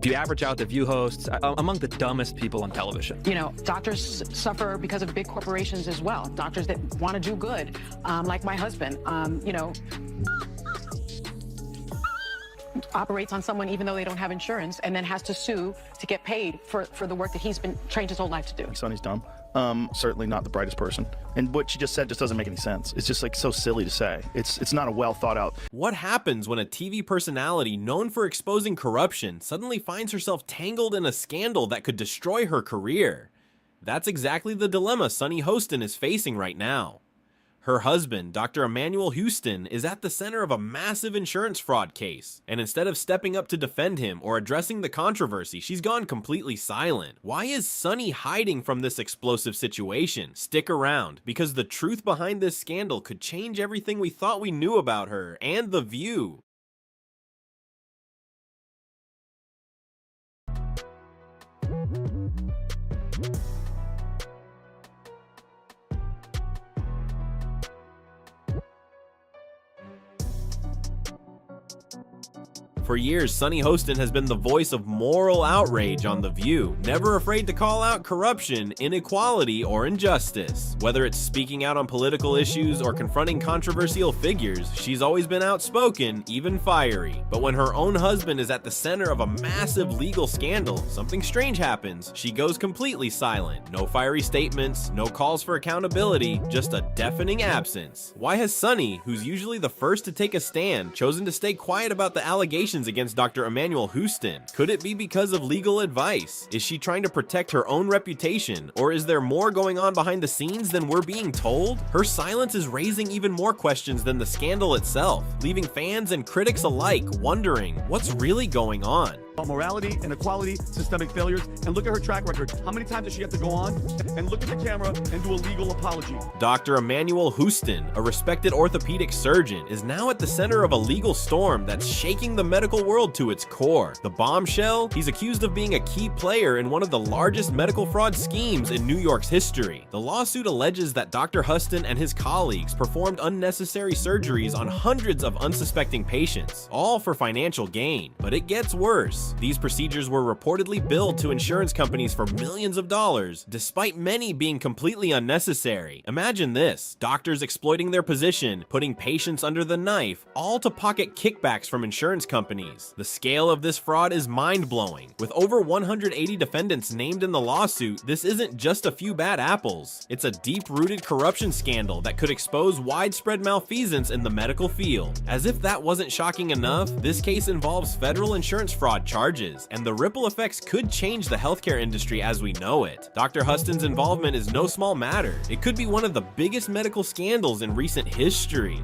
If you average out the View hosts, among the dumbest people on television. You know, doctors suffer because of big corporations as well. Doctors that want to do good, like my husband, you know, operates on someone even though they don't have insurance and then has to sue to get paid for the work that he's been trained his whole life to do. Sonny's dumb. Certainly not the brightest person. And what she just said just doesn't make any sense. It's just like so silly to say. It's not a well thought out. What happens when a TV personality known for exposing corruption suddenly finds herself tangled in a scandal that could destroy her career? That's exactly the dilemma Sunny Hostin is facing right now. Her husband, Dr. Emmanuel Hostin, is at the center of a massive insurance fraud case, and instead of stepping up to defend him or addressing the controversy, she's gone completely silent. Why is Sunny hiding from this explosive situation? Stick around, because the truth behind this scandal could change everything we thought we knew about her and The View. For years, Sunny Hostin has been the voice of moral outrage on The View, never afraid to call out corruption, inequality, or injustice. Whether it's speaking out on political issues or confronting controversial figures, she's always been outspoken, even fiery. But when her own husband is at the center of a massive legal scandal, something strange happens. She goes completely silent. No fiery statements, no calls for accountability, just a deafening absence. Why has Sunny, who's usually the first to take a stand, chosen to stay quiet about the allegations against Dr. Emmanuel Hostin? Could it be because of legal advice? Is she trying to protect her own reputation? Or is there more going on behind the scenes than we're being told? Her silence is raising even more questions than the scandal itself, leaving fans and critics alike wondering what's really going on. Morality, inequality, systemic failures, and look at her track record. How many times does she have to go on and look at the camera and do a legal apology? Dr. Emmanuel Hostin, a respected orthopedic surgeon, is now at the center of a legal storm that's shaking the medical world to its core. The bombshell? He's accused of being a key player in one of the largest medical fraud schemes in New York's history. The lawsuit alleges that Dr. Hostin and his colleagues performed unnecessary surgeries on hundreds of unsuspecting patients, all for financial gain. But it gets worse. These procedures were reportedly billed to insurance companies for millions of dollars, despite many being completely unnecessary. Imagine this: doctors exploiting their position, putting patients under the knife, all to pocket kickbacks from insurance companies. The scale of this fraud is mind-blowing. With over 180 defendants named in the lawsuit, this isn't just a few bad apples. It's a deep-rooted corruption scandal that could expose widespread malfeasance in the medical field. As if that wasn't shocking enough, this case involves federal insurance fraud charges, and the ripple effects could change the healthcare industry as we know it. Dr. Hostin's involvement is no small matter. It could be one of the biggest medical scandals in recent history.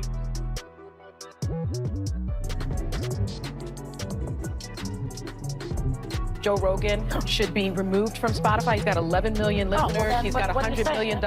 Joe Rogan should be removed from Spotify. He's got 11 million listeners. He's got $100 million.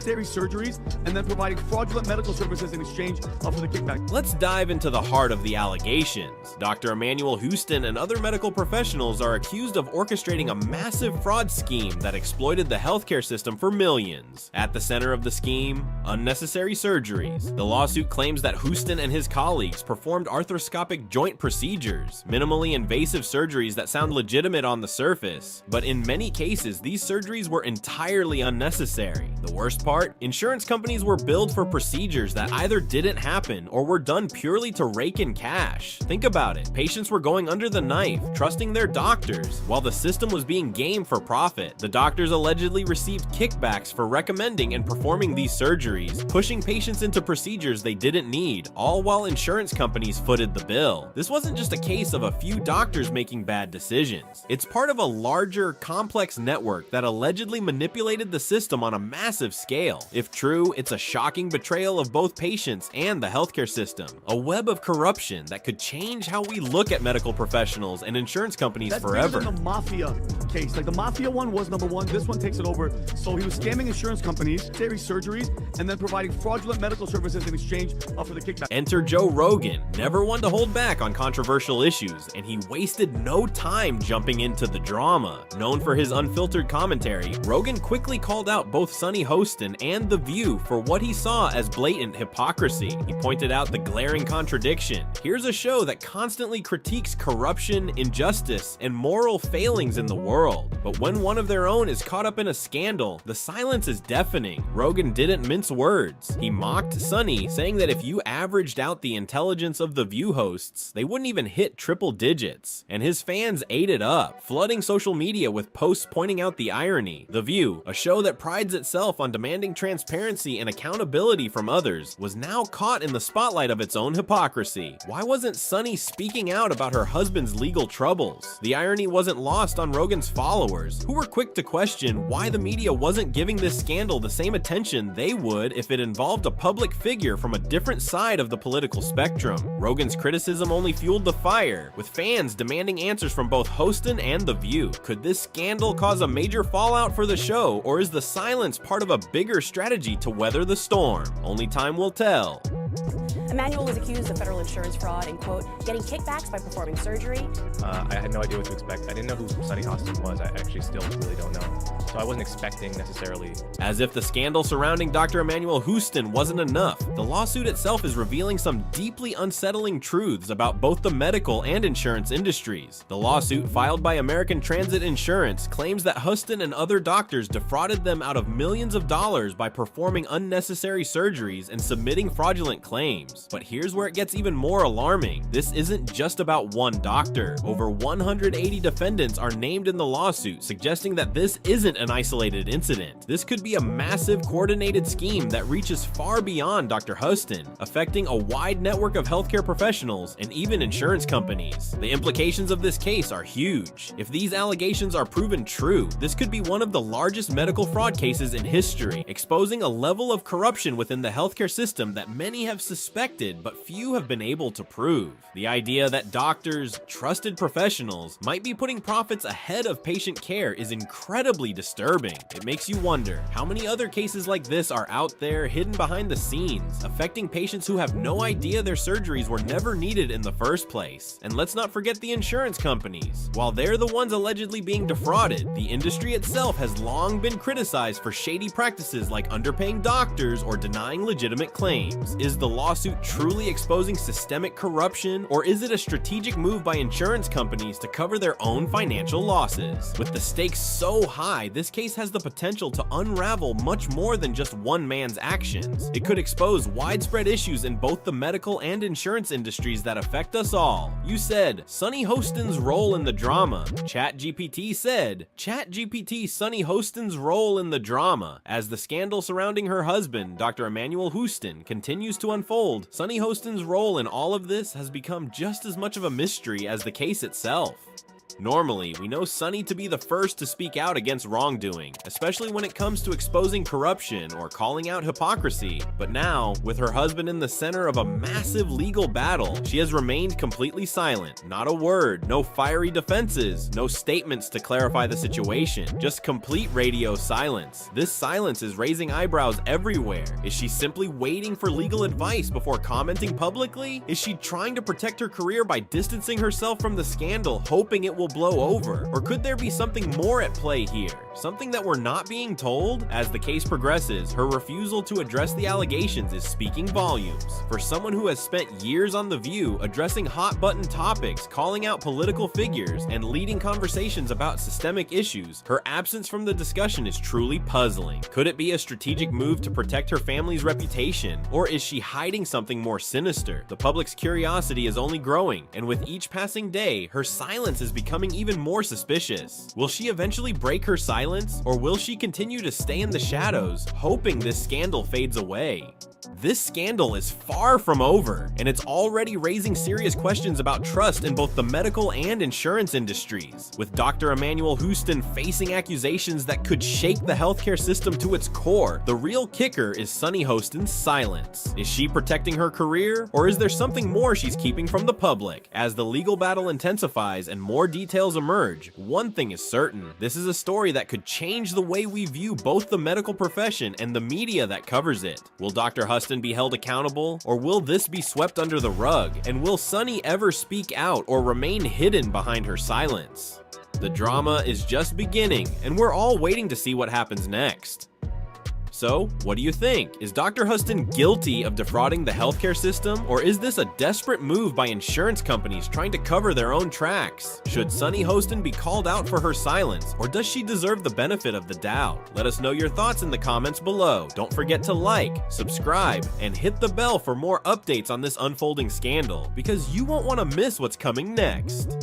Theory surgeries and then providing fraudulent medical services in exchange for the kickback. Let's dive into the heart of the allegations. Dr. Emmanuel Hostin and other medical professionals are accused of orchestrating a massive fraud scheme that exploited the healthcare system for millions. At the center of the scheme, unnecessary surgeries. The lawsuit claims that Hostin and his colleagues performed arthroscopic joint procedures, minimally invasive surgeries that sound legitimate on the surface, but in many cases, these surgeries were entirely unnecessary. The worst part? Insurance companies were billed for procedures that either didn't happen or were done purely to rake in cash. Think about it. Patients were going under the knife, trusting their doctors, while the system was being gamed for profit. The doctors allegedly received kickbacks for recommending and performing these surgeries, pushing patients into procedures they didn't need, all while insurance companies footed the bill. This wasn't just a case of a few doctors making bad decisions. It's part of a larger, complex network that allegedly manipulated the system on a massive scale. If true, it's a shocking betrayal of both patients and the healthcare system. A web of corruption that could change how we look at medical professionals and insurance companies forever. That's the mafia case. Like the mafia one was number one. This one takes it over. So he was scamming insurance companies, theory surgeries, and then providing fraudulent medical services in exchange for the kickback. Enter Joe Rogan, never one to hold back on controversial issues, and he wasted no time jumping into the drama. Known for his unfiltered commentary, Rogan quickly called out both Sunny Hostin and The View for for what he saw as blatant hypocrisy. He pointed out the glaring contradiction. Here's a show that constantly critiques corruption, injustice, and moral failings in the world. But when one of their own is caught up in a scandal, the silence is deafening. Rogan didn't mince words. He mocked Sonny, saying that if you averaged out the intelligence of the View hosts, they wouldn't even hit triple digits. And his fans ate it up, flooding social media with posts pointing out the irony. The View, a show that prides itself on demanding transparency and accountability from others, was now caught in the spotlight of its own hypocrisy. Why wasn't Sonny speaking out about her husband's legal troubles? The irony wasn't lost on Rogan's followers, who were quick to question why the media wasn't giving this scandal the same attention they would if it involved a public figure from a different side of the political spectrum. Rogan's criticism only fueled the fire, with fans demanding answers from both Hostin and The View. Could this scandal cause a major fallout for the show, or is the silence part of a bigger strategy to weather the storm? Only time will tell. Emmanuel was accused of federal insurance fraud and, quote, getting kickbacks by performing surgery. I had no idea what to expect. I didn't know who Sonny Hostin was. I actually still really don't know. So I wasn't expecting necessarily. As if the scandal surrounding Dr. Emmanuel Hostin wasn't enough, the lawsuit itself is revealing some deeply unsettling truths about both the medical and insurance industries. The lawsuit, filed by American Transit Insurance, claims that Hostin and other doctors defrauded them out of millions of dollars by performing unnecessary surgeries and submitting fraudulent claims. But here's where it gets even more alarming. This isn't just about one doctor. Over 180 defendants are named in the lawsuit, suggesting that this isn't an isolated incident. This could be a massive coordinated scheme that reaches far beyond Dr. Hostin, affecting a wide network of healthcare professionals and even insurance companies. The implications of this case are huge. If these allegations are proven true, this could be one of the largest medical fraud cases in history, exposing a level of corruption within the healthcare system that many have suspected but few have been able to prove. The idea that doctors, trusted professionals, might be putting profits ahead of patient care is incredibly disturbing. It makes you wonder how many other cases like this are out there hidden behind the scenes, affecting patients who have no idea their surgeries were never needed in the first place. And let's not forget the insurance companies. While they're the ones allegedly being defrauded, the industry itself has long been criticized for shady practices like underpaying doctors or denying legitimate claims. Is the lawsuit truly exposing systemic corruption, or is it a strategic move by insurance companies to cover their own financial losses? With the stakes so high, this case has the potential to unravel much more than just one man's actions. It could expose widespread issues in both the medical and insurance industries that affect us all. You said, Sonny Hostin's role in the drama. ChatGPT said, ChatGPT Sonny Hostin's role in the drama. As the scandal surrounding her husband, Dr. Emmanuel Hostin, continues to unfold, Sonny Hostin's role in all of this has become just as much of a mystery as the case itself. Normally, we know Sonny to be the first to speak out against wrongdoing, especially when it comes to exposing corruption or calling out hypocrisy. But now, with her husband in the center of a massive legal battle, she has remained completely silent. Not a word, no fiery defenses, no statements to clarify the situation, just complete radio silence. This silence is raising eyebrows everywhere. Is she simply waiting for legal advice before commenting publicly? Is she trying to protect her career by distancing herself from the scandal, hoping it will blow over? Or could there be something more at play here? Something that we're not being told? As the case progresses, her refusal to address the allegations is speaking volumes. For someone who has spent years on The View, addressing hot-button topics, calling out political figures, and leading conversations about systemic issues, her absence from the discussion is truly puzzling. Could it be a strategic move to protect her family's reputation? Or is she hiding something more sinister? The public's curiosity is only growing, and with each passing day, her silence is becoming even more suspicious. Will she eventually break her silence, or will she continue to stay in the shadows, hoping this scandal fades away? This scandal is far from over, and it's already raising serious questions about trust in both the medical and insurance industries. With Dr. Emmanuel Hostin facing accusations that could shake the healthcare system to its core, the real kicker is Sonny Hostin's silence. Is she protecting her career, or is there something more she's keeping from the public? As the legal battle intensifies and more details emerge, one thing is certain: this is a story that could change the way we view both the medical profession and the media that covers it. Will Dr. Hostin be held accountable, or will this be swept under the rug? And will Sonny ever speak out or remain hidden behind her silence? The drama is just beginning, and we're all waiting to see what happens next. So, what do you think? Is Dr. Hostin guilty of defrauding the healthcare system, or is this a desperate move by insurance companies trying to cover their own tracks? Should Sunny Hostin be called out for her silence, or does she deserve the benefit of the doubt? Let us know your thoughts in the comments below. Don't forget to like, subscribe, and hit the bell for more updates on this unfolding scandal, because you won't want to miss what's coming next.